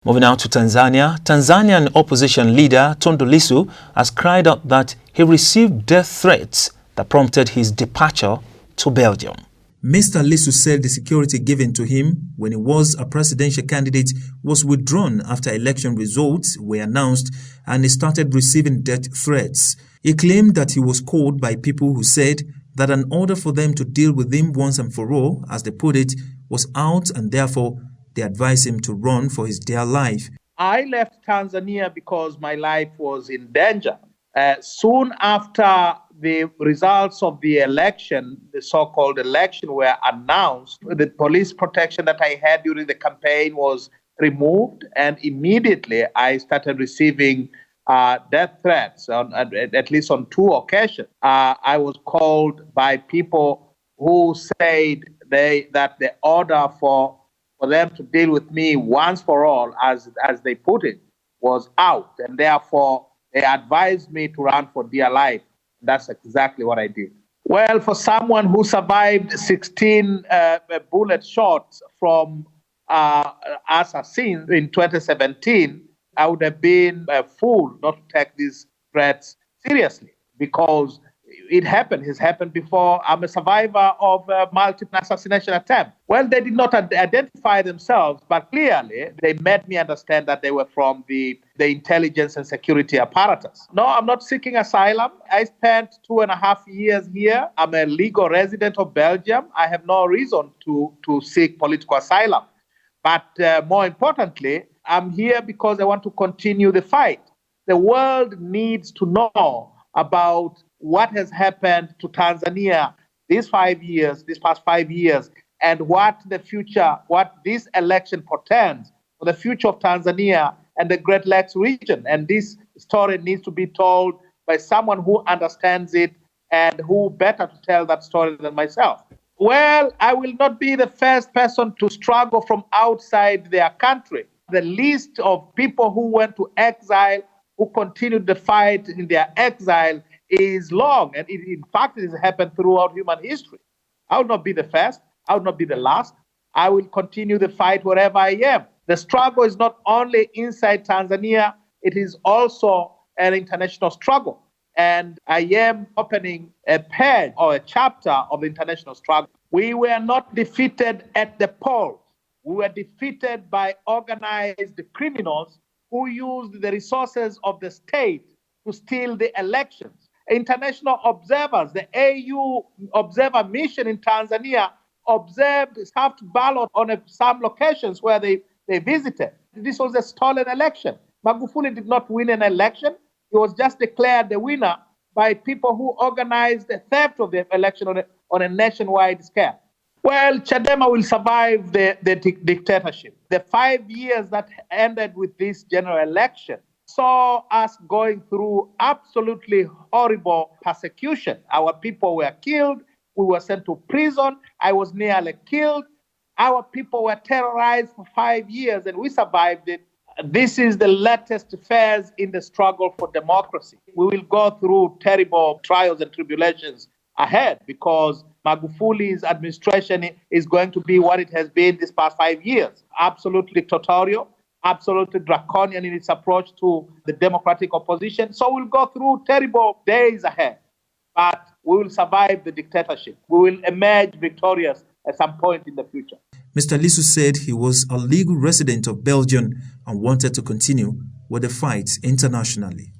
Moving now to Tanzania, Tanzanian opposition leader Tundu Lissu has cried out that he received death threats that prompted his departure to Belgium. Mr. Lissu said the security given to him when he was a presidential candidate was withdrawn after election results were announced and he started receiving death threats. He claimed that he was called by people who said that an order for them to deal with him once and for all, as they put it, was out, and therefore they advised him to run for his dear life. I left Tanzania because my life was in danger. Soon after the results of the election, the so-called election, were announced, the police protection that I had during the campaign was removed, and immediately I started receiving death threats, at least on 2 occasions. I was called by people who said that the order for them to deal with me once for all, as they put it, was out, and therefore they advised me to run for dear life. That's exactly what I did. Well, for someone who survived 16 bullet shots from assassins in 2017, I would have been a fool not to take these threats seriously, because it happened. It's happened before. I'm a survivor of a multiple assassination attempt. Well, they did not identify themselves, but clearly they made me understand that they were from the intelligence and security apparatus. No, I'm not seeking asylum. I spent 2.5 years here. I'm a legal resident of Belgium. I have no reason to seek political asylum. But more importantly, I'm here because I want to continue the fight. The world needs to know about what has happened to Tanzania these past 5 years, and what this election portends for the future of Tanzania and the Great Lakes region. And this story needs to be told by someone who understands it, and who better to tell that story than myself. Well, I will not be the first person to struggle from outside their country. The list of people who went to exile, who continued the fight in their exile, is long, and in fact it has happened throughout human history. I will not be the first. I will not be the last. I will continue the fight wherever I am. The struggle is not only inside Tanzania, it is also an international struggle. And I am opening a page or a chapter of the international struggle. We were not defeated at the polls. We were defeated by organized criminals who used the resources of the state to steal the elections. International observers, the AU observer mission in Tanzania, observed stuffed ballot on some locations where they visited. This was a stolen election. Magufuli did not win an election. He was just declared the winner by people who organized the theft of the election on a nationwide scale. Well, Chadema will survive the dictatorship. The 5 years that ended with this general election saw us going through absolutely horrible persecution. Our people were killed. We were sent to prison. I was nearly killed. Our people were terrorized for 5 years, and we survived it. This is the latest phase in the struggle for democracy. We will go through terrible trials and tribulations ahead, because Magufuli's administration is going to be what it has been these past 5 years. Absolutely dictatorial, absolutely draconian in its approach to the democratic opposition. So we'll go through terrible days ahead, but we will survive the dictatorship. We will emerge victorious at some point in the future. Mr. Lissu said he was a legal resident of Belgium and wanted to continue with the fight internationally.